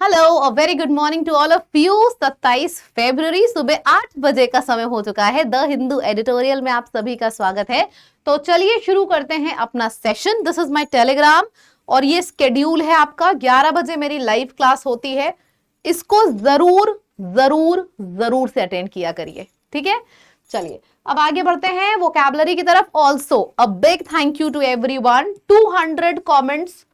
Hello और very good morning to all of you. 27 फरवरी सुबह 8 बजे का समय हो चुका है। द हिंदू एडिटोरियल में आप सभी का स्वागत है। तो चलिए शुरू करते हैं अपना session. This is my Telegram और ये स्केड्यूल है आपका। 11 बजे मेरी लाइव क्लास होती है। इसको जरूर जरूर जरूर से अटेंड किया करिए, ठीक है। चलिए अब आगे बढ़ते हैं वोकैबुलरी की तरफ। Also a big thank you to everyone. 200 comments,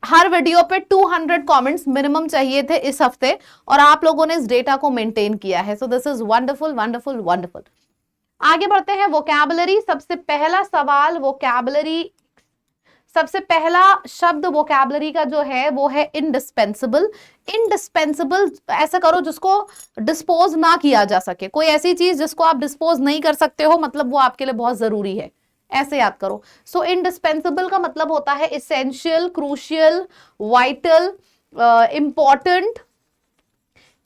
हर वीडियो पे 200 कमेंट्स मिनिमम चाहिए थे इस हफ्ते और आप लोगों ने इस डेटा को मेंटेन किया है। So this is wonderful wonderful wonderful. आगे बढ़ते हैं वोकैबुलरी। सबसे पहला सवाल वोकैबुलरी, सबसे पहला शब्द वोकैबुलरी का जो है वो है इंडिस्पेंसिबल। इंडिस्पेंसिबल ऐसा करो जिसको डिस्पोज ना किया जा सके। कोई ऐसी चीज जिसको आप डिस्पोज नहीं कर सकते हो, मतलब वो आपके लिए बहुत जरूरी है, ऐसे याद करो। सो इंडिस्पेंसिबल का मतलब होता है essential, crucial, vital, important.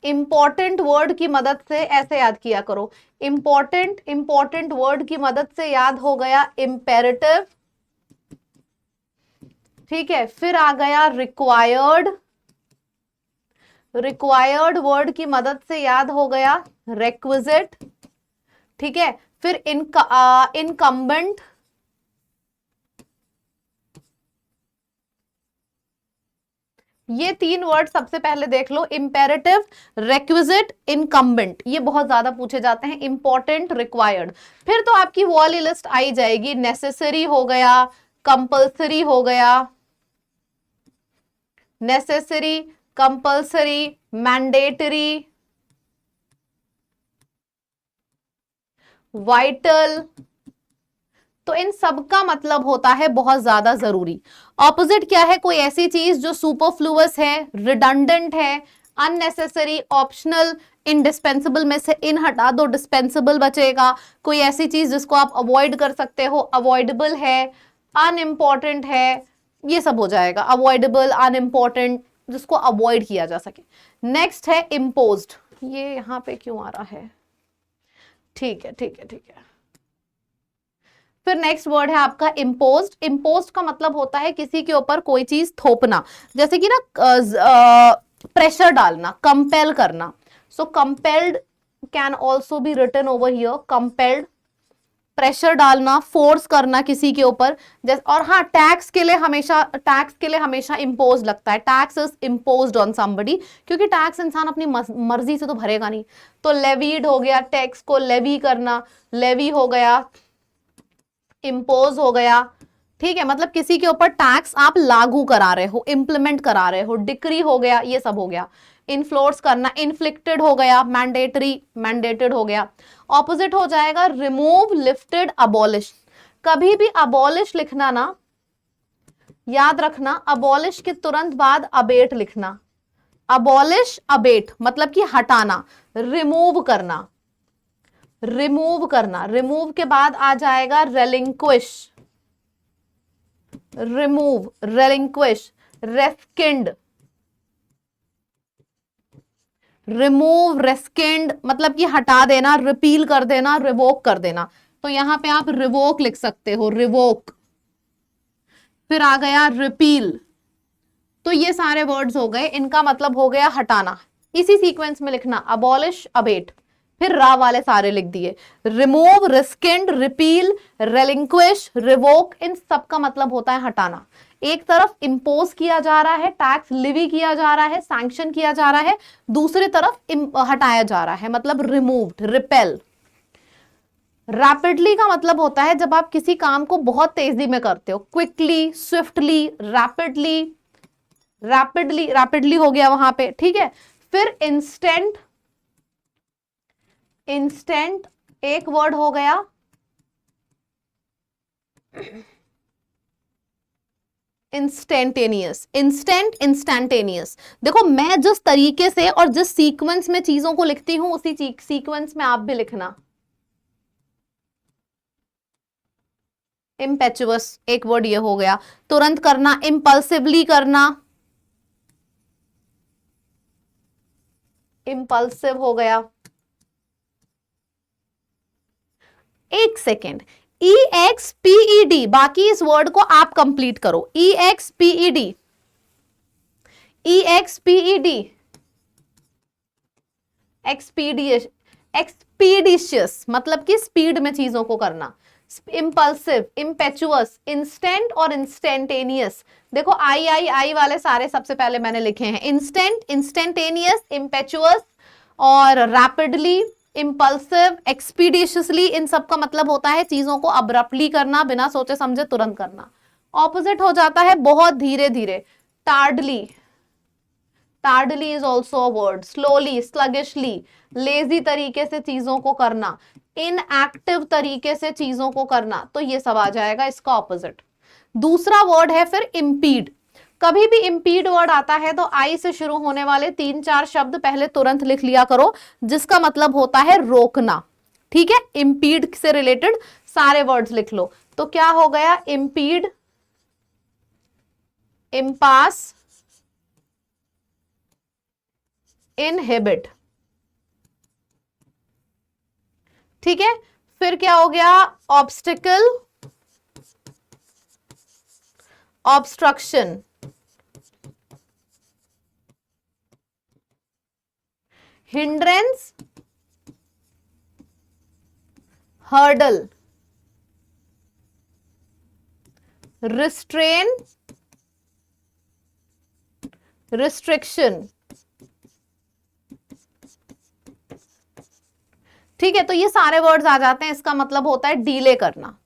Important word की मदद से ऐसे याद किया करो। इंपॉर्टेंट वर्ड की मदद से याद हो गया इंपेरेटिव, ठीक है। फिर आ गया रिक्वायर्ड, रिक्वायर्ड वर्ड की मदद से याद हो गया रेक्विजिट, ठीक है। फिर इनकम्बेंट, ये तीन वर्ड सबसे पहले देख लो। इंपेरेटिव, रेक्विजिट, इनकम्बेंट, ये बहुत ज्यादा पूछे जाते हैं। Important, required. फिर तो आपकी वो वाली लिस्ट आई जाएगी। नेसेसरी हो गया, कंपल्सरी हो गया, नेसेसरी, कंपल्सरी, मैंडेटरी, वाइटल। तो इन सब का मतलब होता है बहुत ज्यादा जरूरी। ऑपोजिट क्या है? कोई ऐसी चीज जो सुपरफ्लुअस है, रिडंडेंट है, अननेसेसरी, ऑप्शनल। इंडिस्पेंसिबल में से इन हटा दो, डिस्पेंसिबल बचेगा। कोई ऐसी चीज जिसको आप अवॉइड कर सकते हो, अवॉइडेबल है, अनइम्पॉर्टेंट है, ये सब हो जाएगा। अवॉइडेबल, अनइम्पॉर्टेंट, जिसको अवॉइड किया जा सके। नेक्स्ट है इम्पोज्ड। ये यहां पे क्यों आ रहा है? ठीक है ठीक है ठीक है। फिर नेक्स्ट वर्ड है आपका इम्पोज्ड। इम्पोज्ड का मतलब होता है किसी के ऊपर कोई चीज थोपना, जैसे कि ना प्रेशर डालना, कंपेल करना। So compelled can also be written over here, compelled. Pressure डालना, फोर्स करना किसी के ऊपर। जैसे और हाँ, टैक्स के लिए हमेशा इम्पोज लगता है। Tax is imposed on somebody, क्योंकि टैक्स इंसान अपनी मर्जी से तो भरेगा नहीं। तो लेवीड हो गया, टैक्स को लेवी करना, लेवी हो गया, इम्पोज हो गया, ठीक है। मतलब किसी के ऊपर टैक्स आप लागू करा रहे हो, इंप्लीमेंट करा रहे हो। डिक्री हो गया, ये सब हो गया। इन्फ्लोर्स करना, इन्फ्लिक्टेड हो गया, मैंडेटरी, मैंडेटेड हो गया। ऑपोजिट हो जाएगा रिमूव, लिफ्टेड, अबॉलिश। कभी भी अबॉलिश लिखना ना, याद रखना, अबॉलिश के तुरंत बाद अबेट लिखना। अबॉलिश, अबेट मतलब कि हटाना, रिमूव करना, रिमूव करना। रिमूव के बाद आ जाएगा रेलिंक्विश, रिमूव, रेलिंक्विश, रेस्किंड। रिमूव, रेस्किंड मतलब कि हटा देना, रिपील कर देना, रिवोक कर देना। तो यहां पे आप रिवोक लिख सकते हो, रिवोक। फिर आ गया रिपील। तो ये सारे वर्ड्स हो गए, इनका मतलब हो गया हटाना। इसी सीक्वेंस में लिखना, अबॉलिश, अबेट, फिर रा वाले सारे लिख दिए। रिमूव, रिस्किंड, रिपील, रेलिंक्विश, रिवोक, इन सब का मतलब होता है हटाना। एक तरफ इंपोज किया जा रहा है, टैक्स लिवी किया जा रहा है, सैंक्शन किया जा रहा है, दूसरी तरफ हटाया जा रहा है, मतलब रिमूव्ड, रिपेल। रैपिडली का मतलब होता है जब आप किसी काम को बहुत तेजी में करते हो, quickly, swiftly, rapidly, rapidly, rapidly हो गया वहां पे, ठीक है। फिर इंस्टेंट, इंस्टेंट एक वर्ड हो गया। Instantaneous, instant, instantaneous. देखो मैं जिस तरीके से और जिस सीक्वेंस में चीजों को लिखती हूं, उसी सीक्वेंस में आप भी लिखना। इम्पेचुअस एक वर्ड ये हो गया, तुरंत करना, इंपल्सिवली करना, इंपल्सिव हो गया। एक सेकेंड, ई एक्स पीईडी, बाकी इस वर्ड को आप कंप्लीट करो। ई एक्स पीईडी, EXPED, एक्सपीडिशियस मतलब कि स्पीड में चीजों को करना। इम्पल्सिव, इम्पेचुअस, इंस्टेंट और इंस्टेंटेनियस। देखो आई वाले सारे सबसे पहले मैंने लिखे हैं, इंस्टेंट, इंस्टेंटेनियस, इम्पेचुअस और रैपिडली, इम्पल्सिव, एक्सपीडिशियसली। इन सब का मतलब होता है चीजों को अब्रप्टली करना, बिना सोचे समझे तुरंत करना। ऑपोजिट हो जाता है बहुत धीरे धीरे, tardily, tardily is also a word, slowly, sluggishly, lazy तरीके से चीजों को करना, इनएक्टिव तरीके से चीजों को करना, तो ये सब आ जाएगा इसका ऑपोजिट। दूसरा वर्ड है फिर इम्पीड। कभी भी इम्पीड वर्ड आता है तो आई से शुरू होने वाले 3-4 शब्द पहले तुरंत लिख लिया करो, जिसका मतलब होता है रोकना। ठीक है, इम्पीड से रिलेटेड सारे वर्ड्स लिख लो। तो क्या हो गया, इम्पीड, इम्पास, इनहिबिट। ठीक है, फिर क्या हो गया, obstacle, obstruction, hindrance, hurdle, restrain, restriction. ठीक है, तो ये सारे वर्ड्स आ जाते हैं, इसका मतलब होता है डीले करना,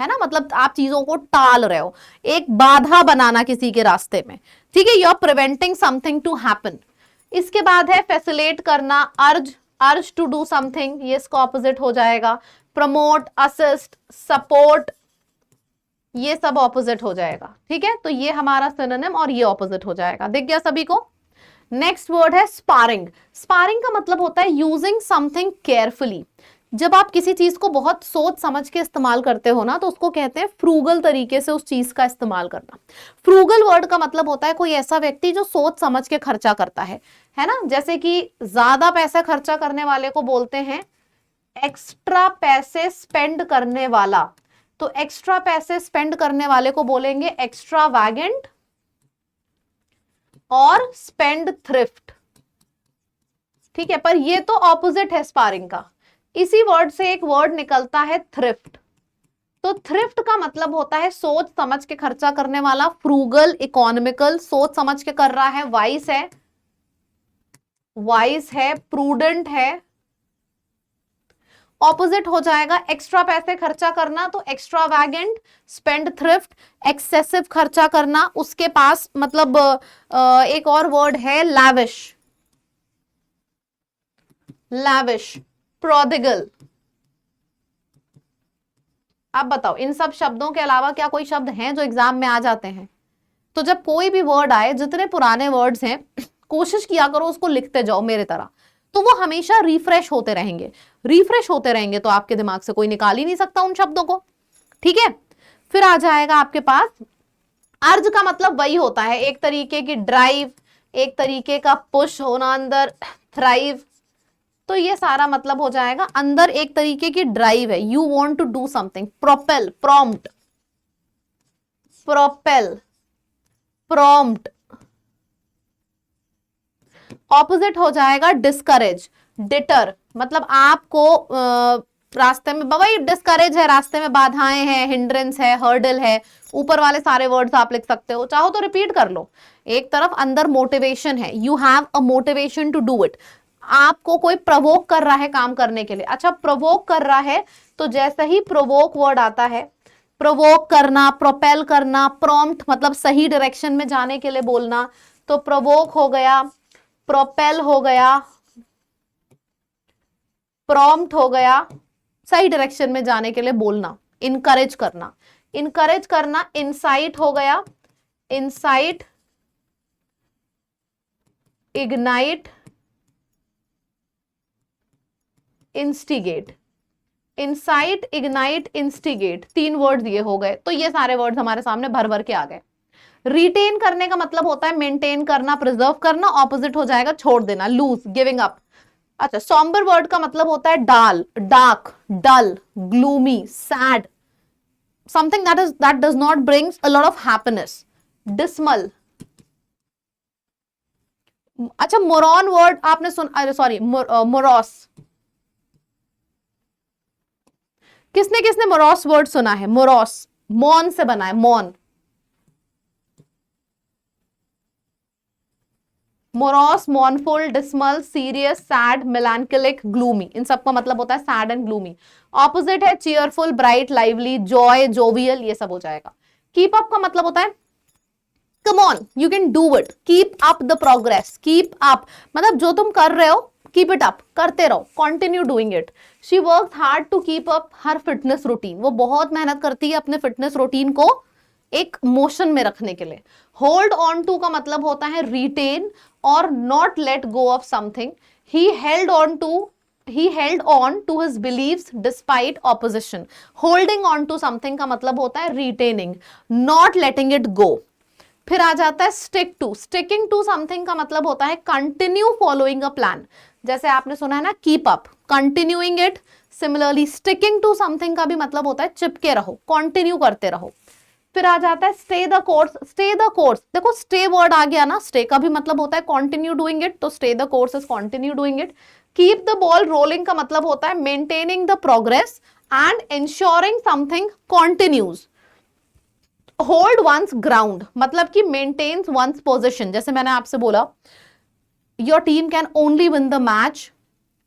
है ना, मतलब आप चीजों को टाल रहे हो, एक बाधा बनाना किसी के रास्ते में। ठीक है, you are preventing something to happen. इसके बाद है फैसिलिटेट करना, अर्ज, अर्ज टू डू समथिंग, ये इसका ऑपोजिट हो जाएगा। प्रमोट, असिस्ट, सपोर्ट, ये सब ऑपोजिट हो जाएगा। ठीक है, तो ये हमारा सिनोनिम और ये ऑपोजिट हो जाएगा, दिख गया सभी को। नेक्स्ट वर्ड है स्पारिंग। स्पारिंग का मतलब होता है यूजिंग समथिंग केयरफुली। जब आप किसी चीज को बहुत सोच समझ के इस्तेमाल करते हो ना, तो उसको कहते हैं फ्रूगल तरीके से उस चीज का इस्तेमाल करना। फ्रूगल वर्ड का मतलब होता है कोई ऐसा व्यक्ति जो सोच समझ के खर्चा करता है ना। जैसे कि ज्यादा पैसा खर्चा करने वाले को बोलते हैं एक्स्ट्रा पैसे स्पेंड करने वाला, तो एक्स्ट्रा पैसे स्पेंड करने वाले को बोलेंगे एक्स्ट्रावैगेंट और स्पेंड थ्रिफ्ट। ठीक है, पर ये तो ऑपोजिट है स्पारिंग का। इसी वर्ड से एक वर्ड निकलता है थ्रिफ्ट। तो थ्रिफ्ट का मतलब होता है सोच समझ के खर्चा करने वाला, फ्रूगल, इकोनॉमिकल, सोच समझ के कर रहा है, वाइस है, वाइस है, प्रूडेंट है। ऑपोजिट हो जाएगा एक्स्ट्रा पैसे खर्चा करना, तो एक्स्ट्रावैगेंट, स्पेंड थ्रिफ्ट, एक्सेसिव खर्चा करना। उसके पास मतलब एक और वर्ड है लैविश, लैविश, प्रोडिगल। अब बताओ इन सब शब्दों के अलावा क्या कोई शब्द हैं जो एग्जाम में आ जाते हैं? तो जब कोई भी वर्ड आए, जितने पुराने वर्ड्स हैं कोशिश किया करो उसको लिखते जाओ मेरे तरह, तो वो हमेशा रिफ्रेश होते रहेंगे। रिफ्रेश होते रहेंगे तो आपके दिमाग से कोई निकाल ही नहीं सकता उन शब्दों को। ठीक है, फिर आ जाएगा आपके पास अर्ज का मतलब वही होता है, एक तरीके की ड्राइव, एक तरीके का पुश होना अंदर, थ्राइव। तो ये सारा मतलब हो जाएगा अंदर एक तरीके की ड्राइव है, you want to do something. Propel, prompt, propel, prompt. Opposite हो जाएगा डिस्करेज, डिटर, मतलब आपको रास्ते में भाई डिस्करेज है, रास्ते में बाधाएं हैं, हिंड्रेंस है, हर्डल है। ऊपर वाले सारे वर्ड्स आप लिख सकते हो, चाहो तो रिपीट कर लो। एक तरफ अंदर मोटिवेशन है, you have a motivation to do it, आपको कोई प्रवोक कर रहा है काम करने के लिए। अच्छा, प्रवोक कर रहा है तो जैसे ही प्रवोक वर्ड आता है, प्रवोक करना, प्रोपेल करना, प्रॉम्प्ट मतलब सही डायरेक्शन में जाने के लिए बोलना, तो प्रवोक हो गया, प्रोपेल हो गया, प्रॉम्प्ट हो गया, सही डायरेक्शन में जाने के लिए बोलना। इनकरेज करना, इनकरेज करना, इंसाइट हो गया, insight, ignite, instigate. Insight, ignite, instigate, 3 words ये हो गए। तो ये सारे वर्ड्स हमारे सामने भर भर के आ गए। रिटेन करने का मतलब होता है मेंटेन करना, प्रिजर्व करना। ऑपोजिट हो जाएगा छोड़ देना, लूज, गिविंग अप। अच्छा, सॉम्बर वर्ड का मतलब होता है डाल, dark, dull, gloomy, sad, something that does not brings a lot of happiness. Dismal, अच्छा, मोरॉन वर्ड आपने सुन, अरे सॉरी, मोरॉस, किसने किसने मोरॉस वर्ड सुना है? मोरॉस मॉन से बना है, मॉन। Morose, mournful, dismal, serious, sad, melancholic, gloomy, इन सब का मतलब होता है सैड एंड ग्लूमी। ऑपोजिट है cheerful, bright, lively, joy, jovial, ये सब हो जाएगा। कीप अप का मतलब होता है come on, you can do it, keep up the progress, keep up मतलब जो तुम कर रहे हो कीप इट अप, करते रहो, continue doing it. She works hard to keep up her fitness routine, वो बहुत मेहनत करती है अपने फिटनेस रूटीन को एक मोशन में रखने के लिए। होल्ड ऑन टू का मतलब होता है रिटेन और not let go of something. He held on to, he held on to his beliefs despite opposition. holding on to something का मतलब होता है retaining, not letting it go। फिर आ जाता है stick to, sticking to something का मतलब होता है कंटिन्यू फॉलोइंग अ प्लान। जैसे आपने सुना है ना keep up, continuing it. Similarly sticking to something का भी मतलब होता है चिपके रहो, कंटिन्यू करते रहो। फिर आ जाता है stay the course, stay the course, देखो स्टे वर्ड आ गया ना, स्टे का भी मतलब होता है कंटिन्यू डूइंग इट, तो stay the course is continue doing it. Keep the ball rolling का मतलब होता है maintaining the progress and ensuring something continues. Hold one's ground मतलब कि मेंटेन्स वंस पोजीशन, जैसे मैंने आपसे बोला your team can only win the match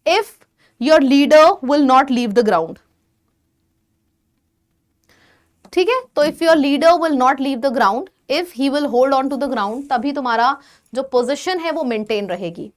if your leader will not leave the ground. ठीक है, तो if your leader will not leave the ground, if he will hold on to the ground, तभी तुम्हारा जो position है वो maintain रहेगी।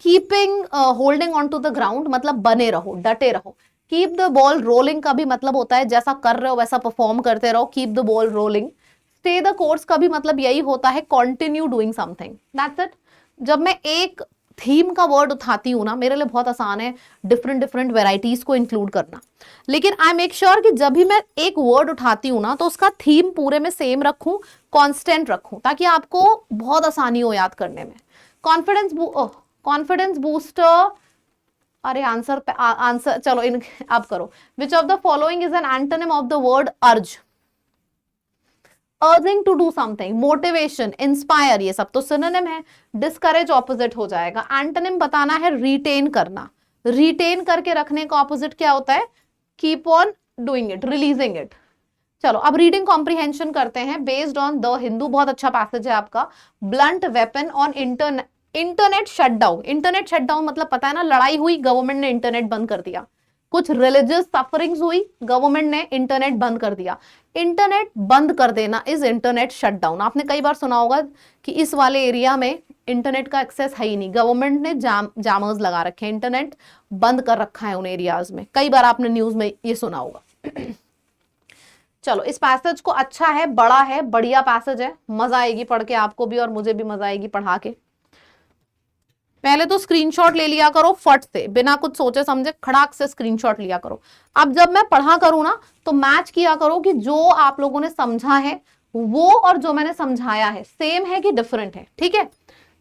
Keeping holding on to the ground मतलब बने रहो, डटे रहो। कीप द बॉल रोलिंग का भी मतलब होता है जैसा कर रहे हो वैसा परफॉर्म करते रहो, keep the ball rolling. Stay the course का भी मतलब यही होता है continue doing something, that's it. जब मैं एक थीम का वर्ड उठाती हूँ ना, मेरे लिए बहुत आसान है डिफरेंट डिफरेंट वेराइटीज को इंक्लूड करना, लेकिन आई मेक श्योर कि जब भी मैं एक वर्ड उठाती हूँ ना तो उसका थीम पूरे में सेम रखूं, कांस्टेंट रखूं, ताकि आपको बहुत आसानी हो याद करने में। कॉन्फिडेंस बूस्टर, अरे आंसर आंसर चलो इन आप करो। Which of the following is an antonym of the word urge? Urging to do something, motivation, inspire, ये सब तो सिनोनिम है। डिस्करेज ऑपोजिट हो जाएगा। एंटोनिम बताना है रिटेन करना, रिटेन करके रखने का ऑपोजिट क्या होता है? Keep on doing it, releasing it. चलो अब रीडिंग कॉम्प्रिहेंशन करते हैं बेस्ड ऑन द हिंदू, बहुत अच्छा पैसेज है आपका। Blunt weapon on internet shutdown. Internet shutdown मतलब पता है ना, लड़ाई हुई, गवर्नमेंट ने इंटरनेट बंद कर दिया। कुछ रिलीजियस सफरिंग्स हुई, गवर्नमेंट ने इंटरनेट बंद कर दिया। इंटरनेट बंद कर देना इज इंटरनेट शटडाउन। आपने कई बार सुना होगा कि इस वाले एरिया में इंटरनेट का एक्सेस है ही नहीं, गवर्नमेंट ने जामर्स लगा रखे हैं, इंटरनेट बंद कर रखा है उन एरियाज में। कई बार आपने न्यूज में ये सुना होगा। चलो इस पैसेज को, अच्छा है, बड़ा है, बढ़िया पैसेज है, मजा आएगी पढ़ के, आपको भी और मुझे भी मजा आएगी पढ़ा के। पहले तो स्क्रीनशॉट ले लिया करो फट से, बिना कुछ सोचे समझे खड़ाक से स्क्रीनशॉट लिया करो। अब जब मैं पढ़ा करूं ना तो मैच किया करो कि जो आप लोगों ने समझा है वो और जो मैंने समझाया है सेम है कि डिफरेंट है। ठीक है,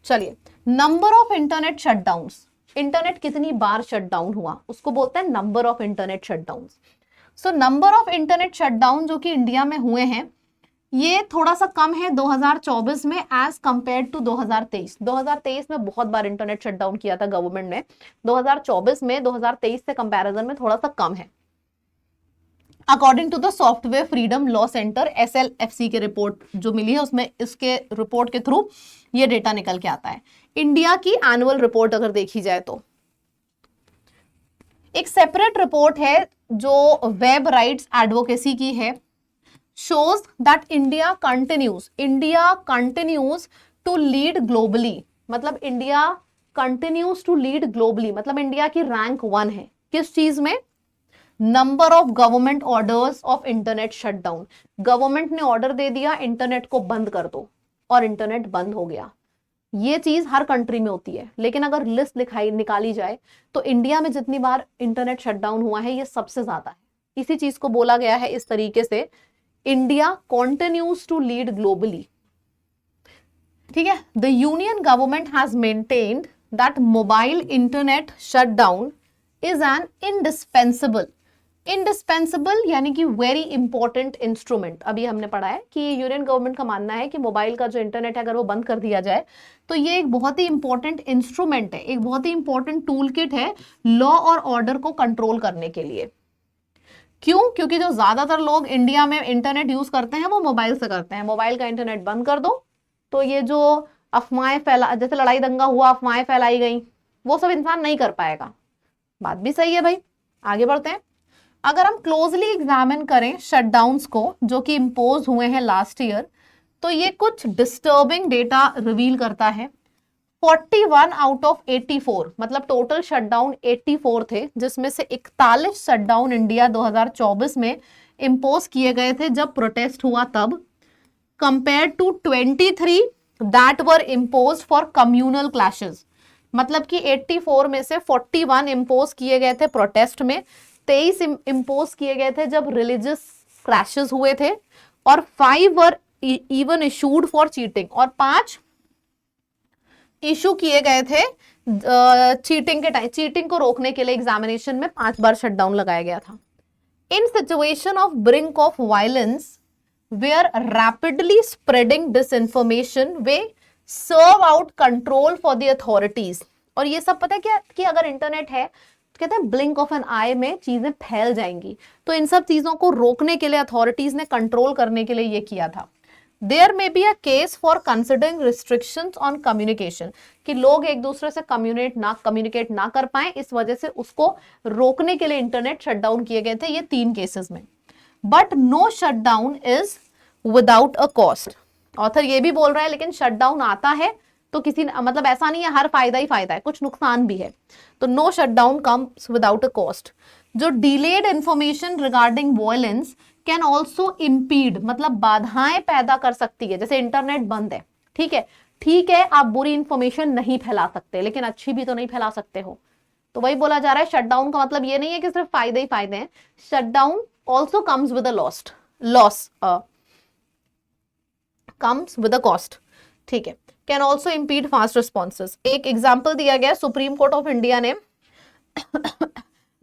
चलिए। Number of internet shutdowns, internet कितनी बार शटडाउन हुआ उसको बोलते हैं number of internet shutdowns. So number of internet shutdown जो कि इंडिया में हुए हैं ये थोड़ा सा कम है 2024 में एज कंपेयर टू 2023। 2023 में बहुत बार इंटरनेट शटडाउन किया था गवर्नमेंट ने, 2024 में 2023 से कंपैरिजन में थोड़ा सा कम है। According to the software freedom law centre SLFC के रिपोर्ट जो मिली है उसमें, इसके रिपोर्ट के थ्रू ये डेटा निकल के आता है। इंडिया की एनुअल रिपोर्ट अगर देखी जाए तो एक सेपरेट रिपोर्ट है जो वेब राइट्स एडवोकेसी की है, shows that India continues to lead globally, मतलब India continues to lead globally मतलब इंडिया की रैंक 1 है किस चीज में? Number of government orders of internet shutdown. Government ने ऑर्डर दे दिया इंटरनेट को बंद कर दो और इंटरनेट बंद हो गया। ये चीज हर कंट्री में होती है, लेकिन अगर लिस्ट निकाली जाए तो इंडिया में जितनी बार इंटरनेट शटडाउन हुआ है ये सबसे ज्यादा है। इसी चीज को बोला गया है इस तरीके से, India continues to lead globally। ठीक है, the union government has maintained that mobile internet shutdown is an indispensable indispensable यानी कि वेरी इंपॉर्टेंट इंस्ट्रूमेंट, अभी हमने पढ़ा है कि यूनियन गवर्नमेंट का मानना है कि मोबाइल का जो इंटरनेट है अगर वो बंद कर दिया जाए तो ये एक बहुत ही इंपॉर्टेंट इंस्ट्रूमेंट है, एक बहुत ही इंपॉर्टेंट टूल किट है लॉ और ऑर्डर को कंट्रोल करने के लिए। क्यों? क्योंकि जो ज्यादातर लोग इंडिया में इंटरनेट यूज करते हैं वो मोबाइल से करते हैं। मोबाइल का इंटरनेट बंद कर दो तो ये जो अफवाहें फैला, जैसे लड़ाई दंगा हुआ, अफवाहें फैलाई गई, वो सब इंसान नहीं कर पाएगा। बात भी सही है भाई। आगे बढ़ते हैं। अगर हम क्लोजली एग्जामिन करें शटडाउन्स को जो कि इंपोज हुए हैं लास्ट ईयर, तो ये कुछ डिस्टर्बिंग डेटा रिवील करता है। 41 आउट ऑफ 84, मतलब टोटल शटडाउन 84 थे, जिसमें से 41 शटडाउन इंडिया 2024 में इंपोज किए गए थे जब प्रोटेस्ट हुआ तब, compare to 23 that were impose for communal clashes. मतलब कि 84 में से 41 इम्पोज किए गए थे प्रोटेस्ट में, 23 इम्पोज किए गए थे जब रिलीजियस क्लैशेस हुए थे, और 5 वर इवन इशूड फॉर चीटिंग, और 5 इशू किए गए थे चीटिंग के टाइम, चीटिंग को रोकने के लिए एग्जामिनेशन में 5 बार शटडाउन लगाया गया था। In situation of brink of violence where rapidly spreading disinformation way serve out control for the authorities. और ये सब पता है क्या कि अगर इंटरनेट है तो कहते हैं ब्लिंक ऑफ एन आई में चीजें फैल जाएंगी, तो इन सब चीजों को रोकने के लिए अथॉरिटीज ने कंट्रोल करने के लिए ये किया था। There may be a case for considering restrictions on communication, कि लोग एक दूसरे से कम्युनिकेट ना कर पाए, इस वजह से उसको रोकने के लिए इंटरनेट शटडाउन किए गए थे, ये 3 केसेस में। But no shutdown is without a cost. Author ये भी बोल रहा है लेकिन शटडाउन आता है तो किसी, मतलब ऐसा नहीं है हर फायदा ही फायदा है, कुछ नुकसान भी है। तो no shutdown comes without a cost. जो delayed information regarding violence can also impede, मतलब बाधाएं पैदा कर सकती है। जैसे इंटरनेट बंद है, ठीक है आप बुरी इंफॉर्मेशन नहीं फैला सकते, लेकिन अच्छी भी तो नहीं फैला सकते हो। तो वही बोला जा रहा है शटडाउन का मतलब ये नहीं है कि सिर्फ फायदे ही फायदे हैं, shutdown also comes with a loss comes with a cost. ठीक है, can also impede fast responses. एक एग्जाम्पल दिया गया सुप्रीम कोर्ट ऑफ इंडिया ने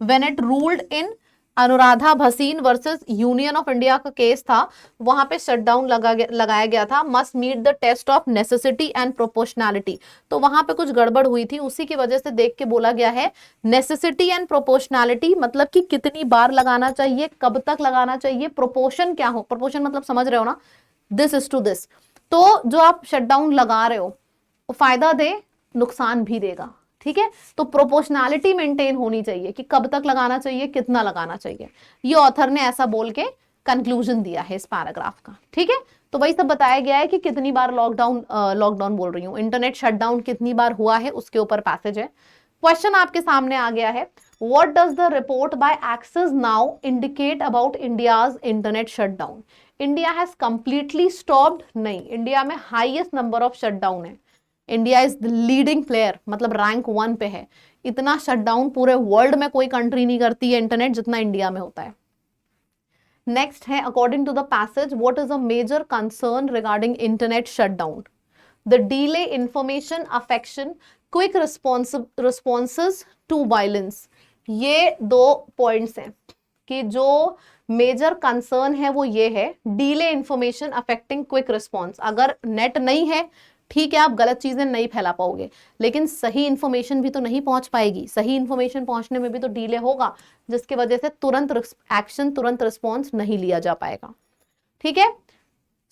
when it ruled in Anuradha Bhasin versus union of India का केस था, वहां पे शटडाउन लगाया गया था, must meet the test of necessity and proportionality. तो वहां पे कुछ गड़बड़ हुई थी, उसी की वजह से देख के बोला गया है नेसेसिटी एंड प्रोपोर्शनैलिटी, मतलब कि कितनी बार लगाना चाहिए, कब तक लगाना चाहिए, प्रोपोर्शन क्या हो, प्रोपोर्शन मतलब समझ रहे हो ना, दिस इज टू दिस। तो जो आप शटडाउन लगा रहे हो वो फायदा दे नुकसान भी देगा, ठीक है। तो प्रोपोर्शनैलिटी मेंटेन होनी चाहिए कि कब तक लगाना चाहिए, कितना लगाना चाहिए। ये ऑथर ने ऐसा बोल के कंक्लूजन दिया है इस पैराग्राफ का, ठीक है। तो वही सब बताया गया है कि कितनी बार लॉकडाउन बोल रही हूँ, इंटरनेट शटडाउन कितनी बार हुआ है उसके ऊपर पैसेज है। क्वेश्चन आपके सामने आ गया है, what does the report by access now indicate about India's internet shutdown. India has completely stopped? नहीं, इंडिया में हाईएस्ट नंबर ऑफ शटडाउन है। India is the leading player, मतलब रैंक 1 पे है। इतना शटडाउन पूरे वर्ल्ड में कोई कंट्री नहीं करती है इंटरनेट जितना इंडिया में होता है। नेक्स्ट है, according to the passage what is a major concern regarding internet shutdown. The delay information affection quick responses to violence. ये 2 पॉइंट्स हैं कि जो मेजर कंसर्न है वो ये है, delay information affecting quick response. अगर नेट नहीं है, ठीक है, आप गलत चीजें नहीं फैला पाओगे, लेकिन सही इंफॉर्मेशन भी तो नहीं पहुंच पाएगी। सही इंफॉर्मेशन पहुंचने में भी तो डिले होगा, जिसकी वजह से तुरंत एक्शन, तुरंत रिस्पॉन्स नहीं लिया जा पाएगा, ठीक है।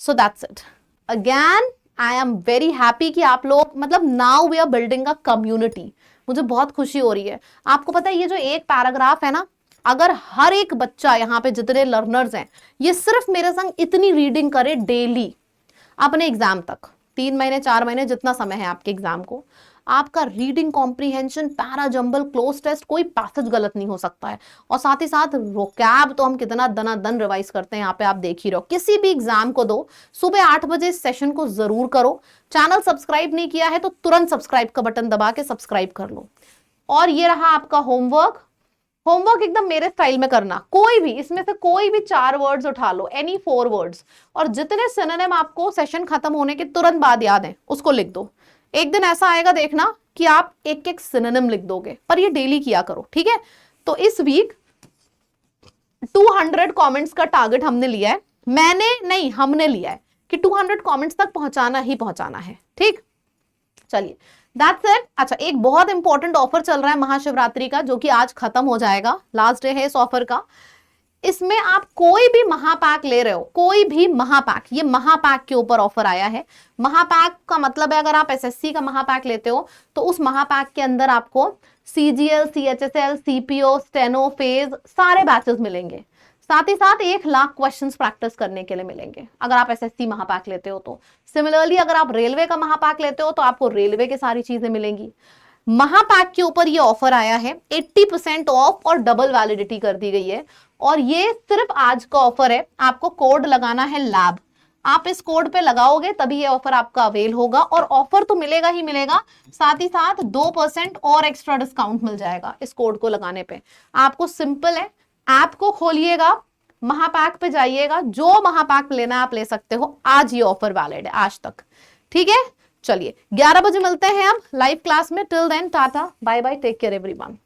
So that's it. Again I am very happy कि आप लोग, मतलब now we are building a community. मुझे बहुत खुशी हो रही है। आपको पता है ये जो एक पैराग्राफ है ना, अगर हर एक बच्चा यहाँ पे जितने लर्नर्स हैं ये सिर्फ मेरे संग इतनी रीडिंग करे डेली अपने एग्जाम तक, 3 महीने 4 महीने जितना समय है आपके एग्जाम को, आपका reading comprehension, para jumble, cloze test, कोई पैसेज गलत नहीं हो सकता है। और साथ ही साथ वोकैब तो हम कितना दनादन रिवाइज करते हैं, यहाँ पे आप देख ही रहो। किसी भी एग्जाम को दो, सुबह 8 बजे इस सेशन को जरूर करो। चैनल सब्सक्राइब नहीं किया है तो तुरंत सब्सक्राइब का बटन दबा के सब्सक्राइब कर लो। और ये रहा आपका होमवर्क। होमवर्क एकदम मेरे स्टाइल में करना, कोई भी इसमें से कोई भी 4 वर्ड्स उठा लो, एनी 4 वर्ड्स, और जितने सिनोनिम आपको सेशन खत्म होने के तुरंत बाद याद है उसको लिख दो। एक दिन ऐसा आएगा देखना कि आप एक एक सिनोनिम लिख दोगे, पर ये डेली किया करो, ठीक है। तो इस वीक 200 कमेंट्स का टारगेट हमने लिया है, मैंने नहीं, हमने लिया है कि 200 कमेंट्स तक पहुंचाना ही पहुंचाना है। ठीक, चलिए दैट्स इट। अच्छा, एक बहुत इंपॉर्टेंट ऑफर चल रहा है महाशिवरात्रि का, जो कि आज खत्म हो जाएगा, लास्ट डे है इस ऑफर का। इसमें आप कोई भी महापैक ले रहे हो, कोई भी महापैक, ये महापैक के ऊपर ऑफर आया है। महापैक का मतलब है अगर आप एसएससी का महापैक लेते हो तो उस महापैक के अंदर आपको CGL, CHSL, CPO, steno, phase सारे बैचेस मिलेंगे। साथ ही साथ 1,00,000 क्वेश्चंस प्रैक्टिस करने के लिए मिलेंगे अगर आप एसएससी महापैक लेते हो तो। सिमिलरली अगर आप रेलवे का महापैक लेते हो तो आपको रेलवे की सारी चीजें मिलेंगी। महापैक के ऊपर ये ऑफर आया है, 80% ऑफ और डबल वैलिडिटी कर दी गई है। और ये सिर्फ आज का ऑफर है, आपको कोड लगाना है लैब, आप इस कोड पे लगाओगे तभी ये ऑफर आपका अवेल होगा। और ऑफर तो मिलेगा ही मिलेगा, साथ ही साथ 2% और एक्स्ट्रा डिस्काउंट मिल जाएगा इस कोड को लगाने पे। आपको सिंपल है, ऐप को खोलिएगा, महापैक पे जाइएगा, जो महापैक लेना है आप ले सकते हो। आज ये ऑफर वैलिड है, आज तक। ठीक है, चलिए 11 बजे मिलते हैं हम लाइव क्लास में। Till then tata, bye bye, take care everyone.